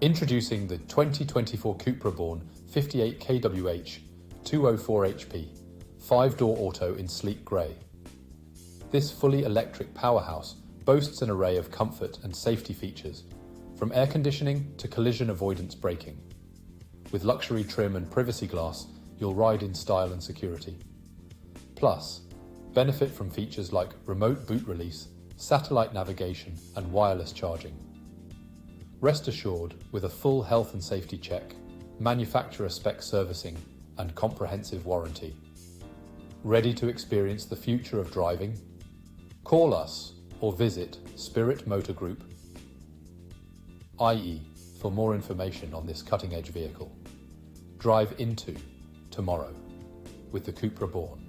Introducing the 2024 Cupra Born 58KWH 204HP 5-door auto in sleek grey. This fully electric powerhouse boasts an array of comfort and safety features, from air conditioning to collision avoidance braking. With luxury trim and privacy glass, you'll ride in style and security. Plus, benefit from features like remote boot release, satellite navigation, and wireless charging. Rest assured, with a full health and safety check, manufacturer-spec servicing, and comprehensive warranty. Ready to experience the future of driving? Call us or visit spiritmotorgroup.ie for more information on this cutting-edge vehicle. Drive into tomorrow with the Cupra Born.